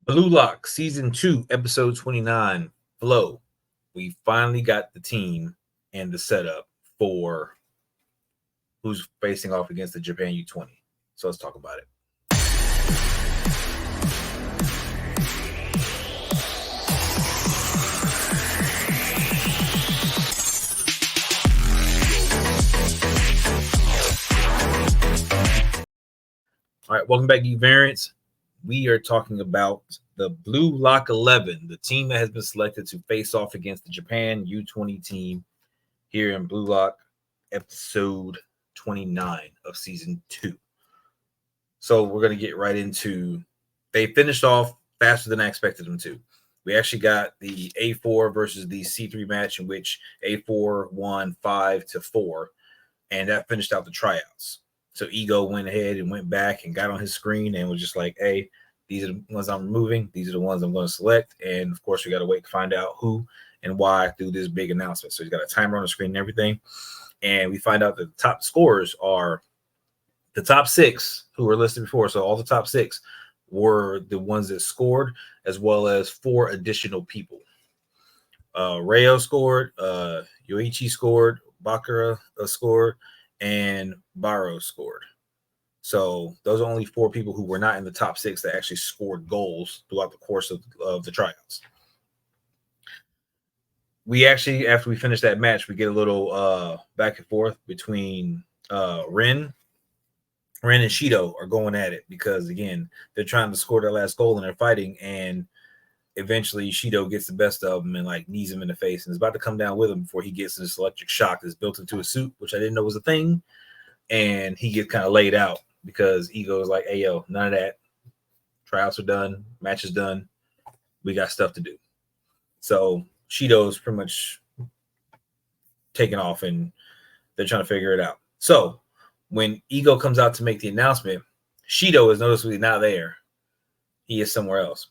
Blue Lock Season 2, Episode 29, Flow. We finally got the team and the setup for who's facing off against the Japan U20. So let's talk about it. All right, welcome back, Geek Variants. We are talking about the BlueLock XI, the team that has been selected to face off against the Japan U20 team here in BlueLock episode 29 of season 2. So we're going to get right into, they finished off faster than I expected them to. We actually got the A4 versus the C3 match in which A4 won 5-4, and that finished out the tryouts. So Ego went ahead and went back and got on his screen and was just like, hey, these are the ones I'm removing. These are the ones I'm going to select. And, of course, we got to wait to find out who and why through this big announcement. So he's got a timer on the screen and everything. And we find out that the top scorers are the top 6 who were listed before. So all the top 6 were the ones that scored, as well as 4 additional people. Rayo scored, Yoichi scored, Bakura scored, and Baro scored. So those are only 4 people who were not in the top 6 that actually scored goals throughout the course of the tryouts. We actually, after we finish that match, we get a little back and forth between Ren and Shido are going at it because, again, they're trying to score their last goal and they're fighting, and eventually Shido gets the best of him and like knees him in the face and is about to come down with him before he gets this electric shock that's built into his suit, which I didn't know was a thing. And he gets kind of laid out because Ego is like, hey, yo, none of that. Tryouts are done. Match is done. We got stuff to do. So Shido's pretty much taken off and they're trying to figure it out. So when Ego comes out to make the announcement, Shido is noticeably not there. He is somewhere else.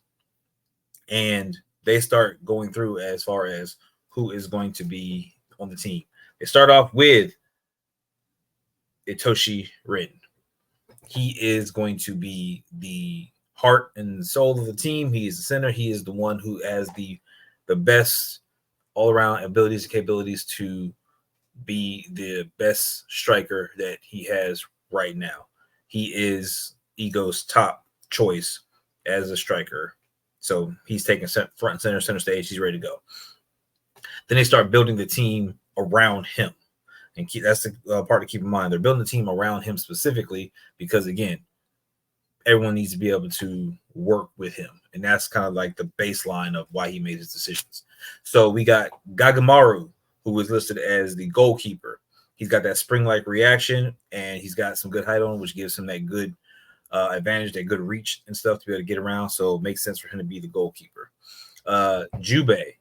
And they start going through as far as who is going to be on the team. They start off with Itoshi Rin. He is going to be the heart and soul of the team. He is the center. He is the one who has the best all-around abilities and capabilities to be the best striker that he has right now. He is Ego's top choice as a striker. So he's taking front and center stage. He's ready to go. Then they start building the team around him. And that's the part to keep in mind. They're building the team around him specifically because, again, everyone needs to be able to work with him. And that's kind of like the baseline of why he made his decisions. So we got Gagamaru, who was listed as the goalkeeper. He's got that spring-like reaction, and he's got some good height on him, which gives him that good advantage, that good reach and stuff to be able to get around. So it makes sense for him to be the goalkeeper. Jubei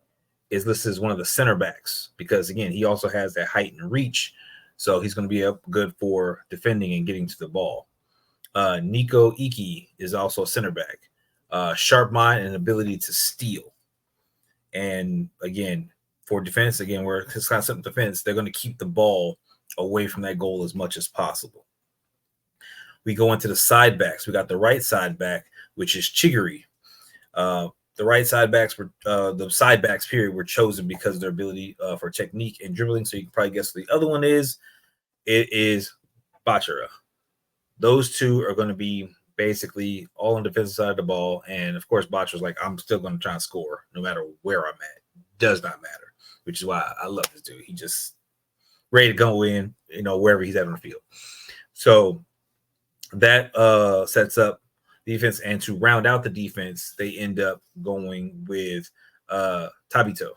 is listed as one of the center backs because, again, he also has that height and reach. So he's going to be good for defending and getting to the ball. Nico Iki is also a center back. Sharp mind and ability to steal. And, again, for defense, again, where it's kind of simple defense, they're going to keep the ball away from that goal as much as possible. We go into the side backs. We got the right side back, which is Chigiri. The right side backs were the side backs period were chosen because of their ability for technique and dribbling. So you can probably guess what the other one is. It is Bachara. Those two are going to be basically all on the defensive side of the ball. And of course, Bachara's like, I'm still going to try and score no matter where I'm at. Does not matter, which is why I love this dude. He just ready to go in, wherever he's at on the field. So that sets up defense, and to round out the defense, they end up going with Tabito.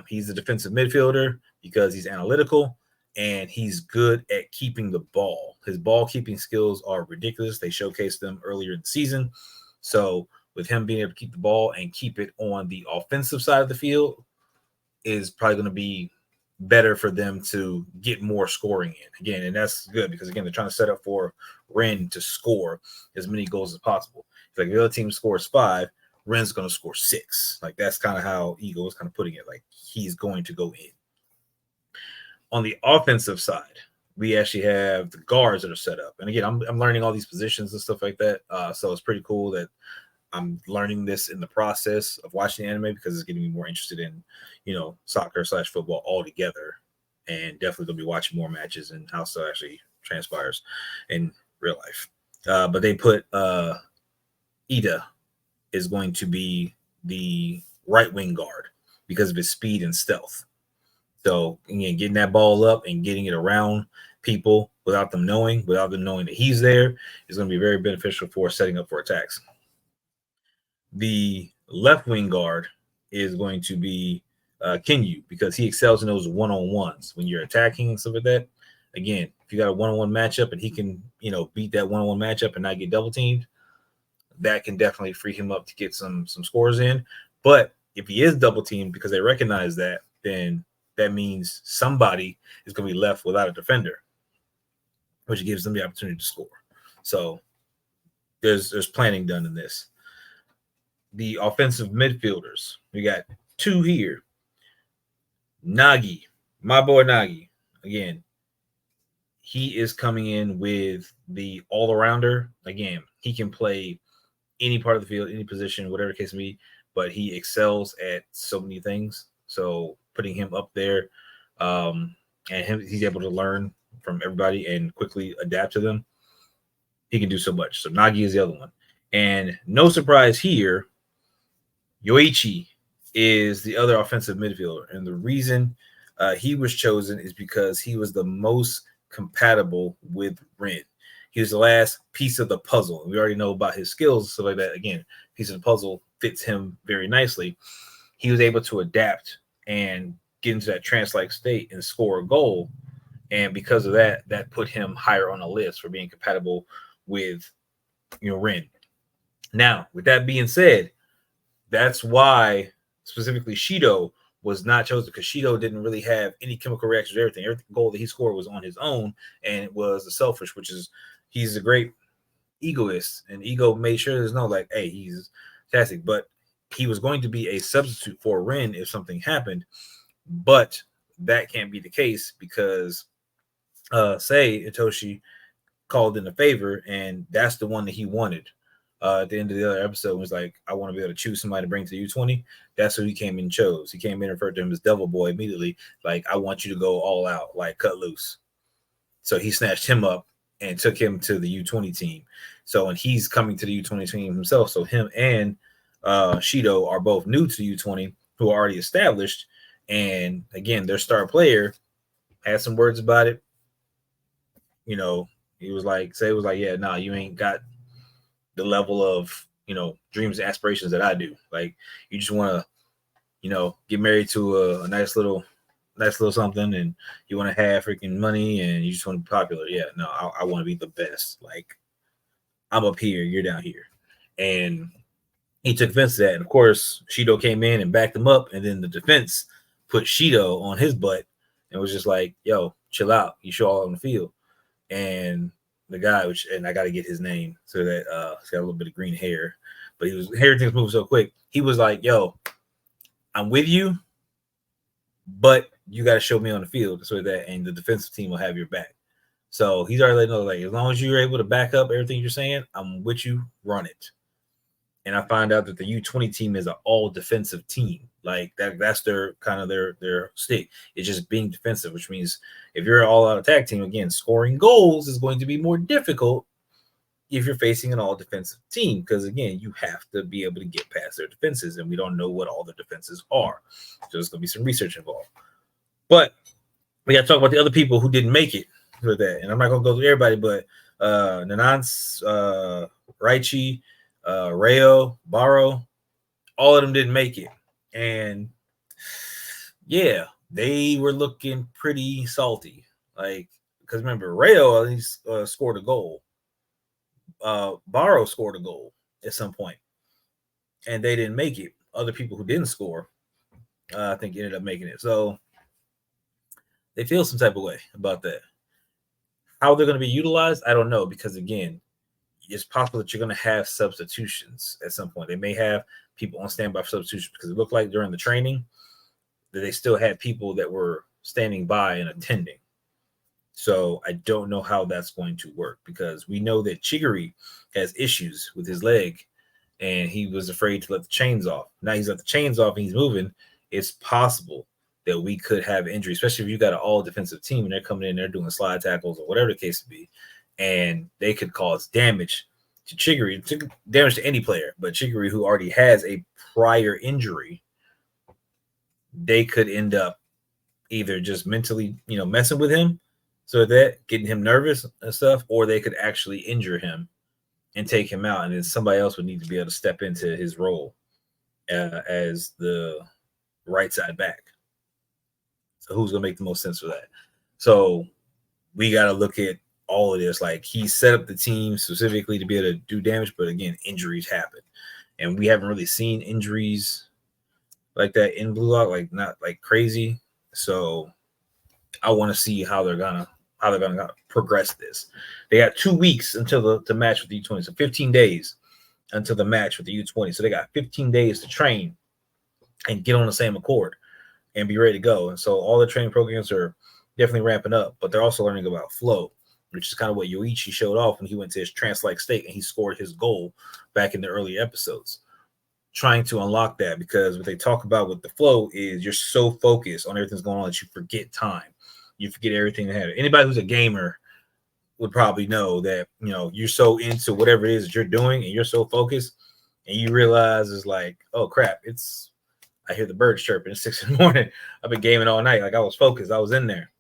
He's a defensive midfielder because he's analytical and he's good at keeping the ball. His ball keeping skills are ridiculous. They showcased them earlier in the season. So with him being able to keep the ball and keep it on the offensive side of the field is probably going to be better for them to get more scoring in again. And that's good because, again, they're trying to set up for Ren to score as many goals as possible. Like if the other team scores 5, Ren's going to score 6. Like that's kind of how Ego is kind of putting it. Like he's going to go in. On the offensive side, we actually have the guards that are set up. And again, I'm learning all these positions and stuff like that. So it's pretty cool that I'm learning this in the process of watching anime because it's getting me more interested in, soccer/football altogether, and definitely gonna be watching more matches and how stuff actually transpires in real life. But they put Ida is going to be the right wing guard because of his speed and stealth. So again, getting that ball up and getting it around people without them knowing that he's there is going to be very beneficial for setting up for attacks. The left wing guard is going to be Kinyu because he excels in those one-on-ones when you're attacking and stuff like that. Again, if you got a one-on-one matchup and he can, beat that one-on-one matchup and not get double teamed, that can definitely free him up to get some scores in. But if he is double teamed because they recognize that, then that means somebody is going to be left without a defender, which gives them the opportunity to score. So there's planning done in this. The offensive midfielders, we got two here. Nagi, my boy Nagi, again, he is coming in with the all-arounder. Again, he can play any part of the field, any position, whatever the case may be, but he excels at so many things. So putting him up there, he's able to learn from everybody and quickly adapt to them. He can do so much. So Nagi is the other one. And no surprise here, Yoichi is the other offensive midfielder. And the reason he was chosen is because he was the most compatible with Rin. He was the last piece of the puzzle. We already know about his skills, so like that. Again, piece of the puzzle fits him very nicely. He was able to adapt and get into that trance-like state and score a goal. And because of that, that put him higher on the list for being compatible with, Rin. Now, with that being said, that's why specifically Shido was not chosen, because Shido didn't really have any chemical reactions or everything. Every goal that he scored was on his own, and it was a selfish, which is he's a great egoist, and ego made sure there's no like, hey, he's fantastic, but he was going to be a substitute for Rin if something happened, but that can't be the case because say Itoshi called in a favor, and that's the one that he wanted. At the end of the other episode, was like, I want to be able to choose somebody to bring to U20. That's who he came in and chose. He came in and referred to him as Devil Boy immediately. Like, I want you to go all out, like cut loose. So he snatched him up and took him to the U20 team. So, and he's coming to the U20 team himself. So him and Shido are both new to the U20 who are already established. And again, their star player had some words about it. He was like, yeah, nah, you ain't got the level of, dreams and aspirations that I do. Like, you just want to, get married to a nice little something, and you want to have freaking money, and you just want to be popular. Yeah, no, I want to be the best. Like, I'm up here, you're down here. And he took offense to that. And of course, Shido came in and backed him up, and then the defense put Shido on his butt and was just like, yo, chill out. You show all on the field. And the guy, and I got to get his name so that he's got a little bit of green hair, but hair things move so quick. He was like, yo, I'm with you, but you got to show me on the field so that, and the defensive team will have your back. So he's already letting know, like, as long as you're able to back up everything you're saying, I'm with you, run it. And I find out that the U20 team is an all defensive team. Like that's their kind of their stick. It's just being defensive, which means if you're an all-out attack team, again, scoring goals is going to be more difficult if you're facing an all defensive team, because again, you have to be able to get past their defenses, and we don't know what all the defenses are. So there's going to be some research involved. But we got to talk about the other people who didn't make it for that. And I'm not going to go through everybody, but Nanance, Raichi, Rayo, Baro, all of them didn't make it. And yeah, they were looking pretty salty. Like, because remember, Rayo at least scored a goal. Baro scored a goal at some point, and they didn't make it. Other people who didn't score, I think, ended up making it. So they feel some type of way about that. How they're going to be utilized, I don't know, because again, it's possible that you're going to have substitutions at some point. They may have people on standby for substitutions, because it looked like during the training that they still had people that were standing by and attending. So I don't know how that's going to work, because we know that Chigiri has issues with his leg, and he was afraid to let the chains off. Now he's let the chains off and he's moving. It's possible that we could have injury, especially if you got an all defensive team and they're coming in, they're doing slide tackles or whatever the case would be, and they could cause damage to Chiggery, damage to any player. But Chiggery, who already has a prior injury, they could end up either just mentally, messing with him, so that getting him nervous and stuff, or they could actually injure him and take him out, and then somebody else would need to be able to step into his role as the right side back. So who's going to make the most sense for that? So we got to look at all of this. Like, he set up the team specifically to be able to do damage, but again, injuries happen, and we haven't really seen injuries like that in BlueLock, like not like crazy. So I want to see how they're gonna progress this. They got 2 weeks until the match with the U20, so 15 days until the match with the U20. So they got 15 days to train and get on the same accord and be ready to go. And so all the training programs are definitely ramping up, but they're also learning about flow, which is kind of what Yoichi showed off when he went to his trance-like state and he scored his goal back in the early episodes. Trying to unlock that, because what they talk about with the flow is you're so focused on everything's going on that you forget time. You forget everything that happened. Anybody who's a gamer would probably know that, you're so into whatever it is that you're doing and you're so focused, and you realize it's like, oh crap, I hear the birds chirping. It's 6 a.m. I've been gaming all night. Like, I was focused. I was in there.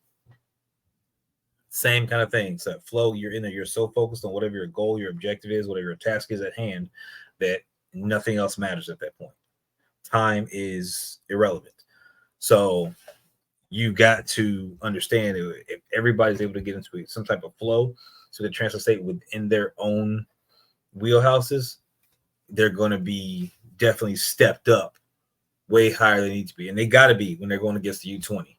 Same kind of thing. So flow, you're in there. You're so focused on whatever your goal, your objective is, whatever your task is at hand, that nothing else matters at that point. Time is irrelevant. So you got to understand, if everybody's able to get into some type of flow, so the transfer state within their own wheelhouses, they're going to be definitely stepped up way higher than they need to be. And they got to be when they're going against the U20. I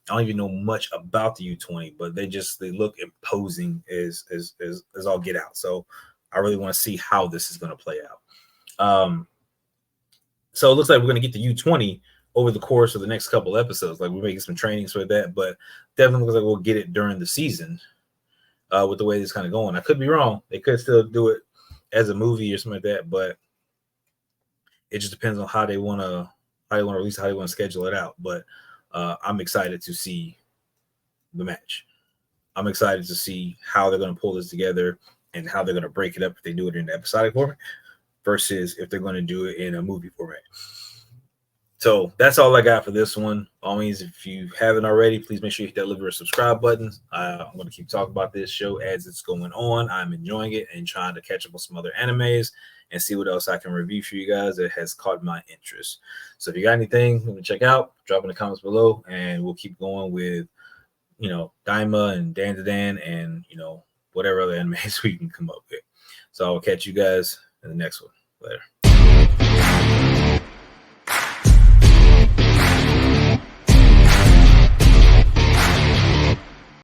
don't even know much about the U20, but they look imposing as all get out. So I really want to see how this is going to play out. So it looks like we're going to get the U20 over the course of the next couple episodes. Like, we're making some trainings with that, but definitely looks like we'll get it during the season with the way this kind of going. I could be wrong. They could still do it as a movie or something like that, but it just depends on how they want to release, how they want to schedule it out. But I'm excited to see the match. I'm excited to see how they're going to pull this together and how they're going to break it up if they do it in the episodic format versus if they're going to do it in a movie format. So that's all I got for this one. By all means, if you haven't already, please make sure you hit that little subscribe button. I'm going to keep talking about this show as it's going on. I'm enjoying it and trying to catch up with some other animes and see what else I can review for you guys that has caught my interest. So if you got anything you want to check out, drop in the comments below, and we'll keep going with, Daima and Dan and, whatever other animes we can come up with. So I'll catch you guys in the next one. Later.